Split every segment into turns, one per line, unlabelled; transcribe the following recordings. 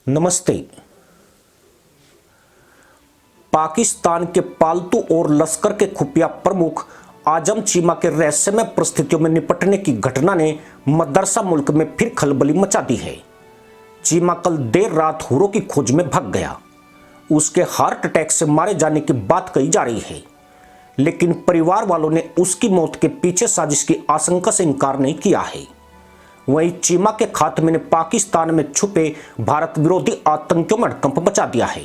नमस्ते। पाकिस्तान के पालतू और लश्कर के खुफिया प्रमुख आजम चीमा के रहस्यमय परिस्थितियों में निपटने की घटना ने मदरसा मुल्क में फिर खलबली मचा दी है। चीमा कल देर रात हुरों की खोज में भाग गया। उसके हार्ट अटैक से मारे जाने की बात कही जा रही है, लेकिन परिवार वालों ने उसकी मौत के पीछे साजिश की आशंका से इनकार नहीं किया है। वहीं चीमा के खात्मे ने पाकिस्तान में छुपे भारत विरोधी आतंकियों में हड़कंप मचा दिया है।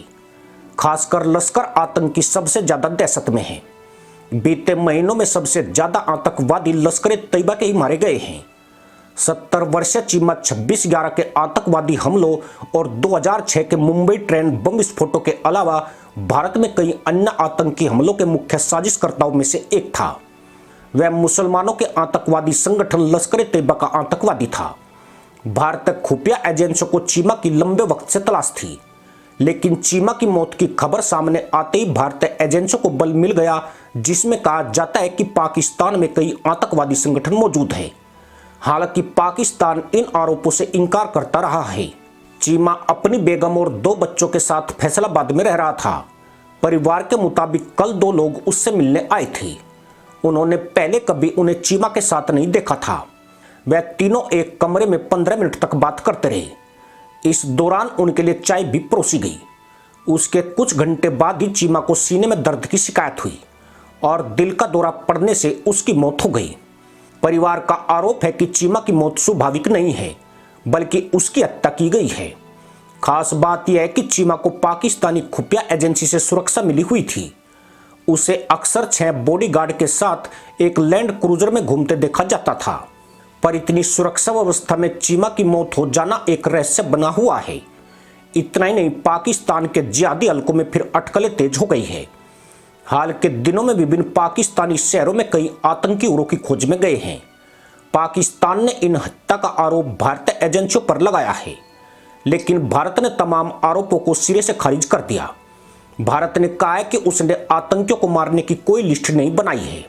खासकर लश्कर आतंकी सबसे ज्यादा दहशत में है। बीते महीनों में सबसे ज्यादा आतंकवादी लश्कर तैयबा के ही मारे गए हैं। 70 वर्षीय चीमा 26/11 के आतंकवादी हमलों और 2006 के मुंबई ट्रेन बम विस्फोटों के अलावा भारत में कई अन्य आतंकी हमलों के मुख्य साजिशकर्ताओं में से एक था। वह मुसलमानों के आतंकवादी संगठन लश्कर तैयबा का आतंकवादी था। भारतीय खुफिया एजेंसियों को चीमा की लंबे वक्त से तलाश थी, लेकिन चीमा की मौत की खबर सामने आते ही भारतीय एजेंसियों को बल मिल गया, जिसमें कहा जाता है कि पाकिस्तान में कई आतंकवादी संगठन मौजूद है। हालांकि पाकिस्तान इन आरोपों से इनकार करता रहा है। चीमा अपनी बेगम और 2 बच्चों के साथ फैसलाबाद में रह रहा था। परिवार के मुताबिक कल 2 लोग उससे मिलने आए थे। उन्होंने पहले कभी उन्हें चीमा के साथ नहीं देखा था। वह तीनों एक कमरे में 15 मिनट तक बात करते रहे। इस दौरान उनके लिए चाय भी परोसी गई। उसके कुछ घंटे बाद ही चीमा को सीने में दर्द की शिकायत हुई और दिल का दौरा पड़ने से उसकी मौत हो गई। परिवार का आरोप है कि चीमा की मौत स्वाभाविक नहीं है, बल्कि उसकी हत्या की गई है। खास बात यह है कि चीमा को पाकिस्तानी खुफिया एजेंसी से सुरक्षा मिली हुई थी। उसे अक्सर 6 बॉडीगार्ड के साथ एक लैंड क्रूजर में घूमते देखा जाता था। पर इतनी सुरक्षा व्यवस्था में चीमा की मौत हो जाना एक रहस्य बना हुआ है। इतना ही नहीं, पाकिस्तान के जिहादी हलकों में फिर अटकलें तेज हो गई है। हाल के दिनों में विभिन्न पाकिस्तानी शहरों में कई आतंकी उग्रों की खोज में गए हैं। पाकिस्तान ने इन हत्या का आरोप भारतीय एजेंसियों पर लगाया है, लेकिन भारत ने तमाम आरोपों को सिरे से खारिज कर दिया। भारत ने कहा है कि उसने आतंकियों को मारने की कोई लिस्ट नहीं बनाई है।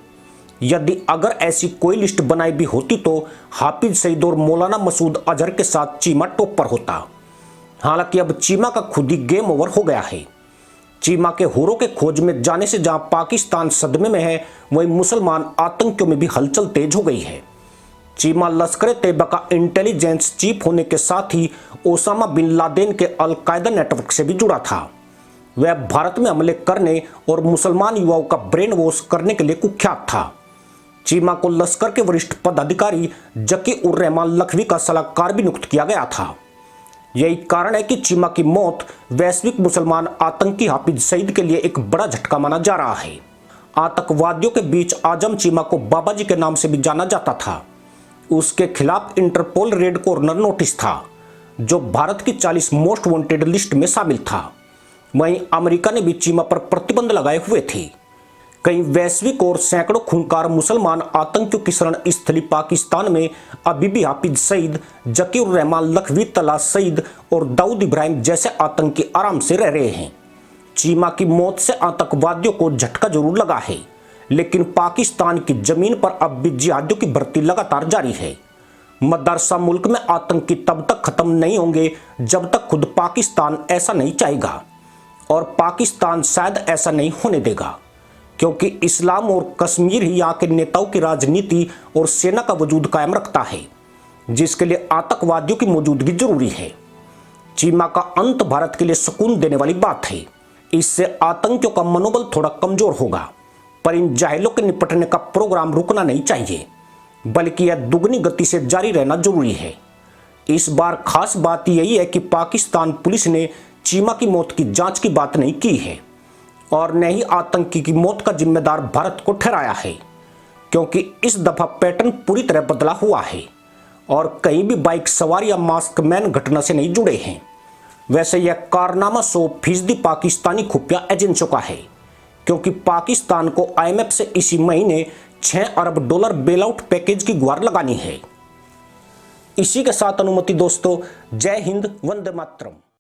यदि अगर ऐसी कोई लिस्ट बनाई भी होती तो हाफिज सईद और मौलाना मसूद अजहर के साथ चीमा टॉप पर होता। हालांकि अब चीमा का खुद ही गेम ओवर हो गया है। चीमा के हुरों के खोज में जाने से जहां पाकिस्तान सदमे में है, वहीं मुसलमान आतंकियों में भी हलचल तेज हो गई है। चीमा लश्कर तैयबा का इंटेलिजेंस चीफ होने के साथ ही ओसामा बिन लादेन के अल-कायदा नेटवर्क से भी जुड़ा था। वह भारत में हमले करने और मुसलमान युवाओं का ब्रेन वॉश करने के लिए कुख्यात था। चीमा को लश्कर के वरिष्ठ पदाधिकारी जकी उर रहमान लखवी का सलाहकार भी नियुक्त किया गया था। यही कारण है कि चीमा की मौत वैश्विक मुसलमान आतंकी हाफिज सईद के लिए एक बड़ा झटका माना जा रहा है। आतंकवादियों के बीच आजम चीमा को बाबाजी के नाम से भी जाना जाता था। उसके खिलाफ इंटरपोल रेड कॉर्नर नोटिस था, जो भारत की 40 मोस्ट वांटेड लिस्ट में शामिल था। वहीं अमेरिका ने भी चीमा पर प्रतिबंध लगाए हुए थे। कई वैश्विक और सैकड़ों खूंखार मुसलमान आतंकियों की शरण स्थली पाकिस्तान में अभी भी हाफिज सईद, जकीर रहमान लखवी, तला सईद और दाऊद इब्राहिम जैसे आतंकी आराम से रह रहे हैं। चीमा की मौत से आतंकवादियों को झटका जरूर लगा है, लेकिन पाकिस्तान की जमीन पर अब भी जिहादियों की भर्ती लगातार जारी है। मदरसा मुल्क में आतंकी तब तक खत्म नहीं होंगे जब तक खुद पाकिस्तान ऐसा नहीं चाहेगा, और पाकिस्तान शायद ऐसा नहीं होने देगा, क्योंकि इस्लाम और कश्मीर ही यहाँ के नेताओं की राजनीति और सेना का वजूद कायम रखता है, जिसके लिए आतंकवादियों की मौजूदगी जरूरी है। चीमा का अंत भारत के लिए सुकून देने वाली बात है। इससे आतंकियों का मनोबल थोड़ा कमजोर होगा, पर इन जाहिलों के निपटने का प्रोग्राम रुकना नहीं चाहिए, बल्कि यह दुगनी गति से जारी रहना जरूरी है। इस बार खास बात यही है कि पाकिस्तान पुलिस ने चीमा की मौत की जांच की बात नहीं की है और न ही आतंकी की मौत का जिम्मेदार भारत को ठहराया है, क्योंकि इस दफा पैटर्न पूरी तरह बदला हुआ है और कहीं भी बाइक सवार या मास्क मैन घटना से नहीं जुड़े हैं। वैसे यह कारनामा 100% पाकिस्तानी खुफिया एजेंसियों का है, क्योंकि पाकिस्तान को IMF से इसी महीने $6 अरब बेल आउट पैकेज की गुहार लगानी है। इसी के साथ अनुमति दोस्तों, जय हिंद, वंदे मातरम।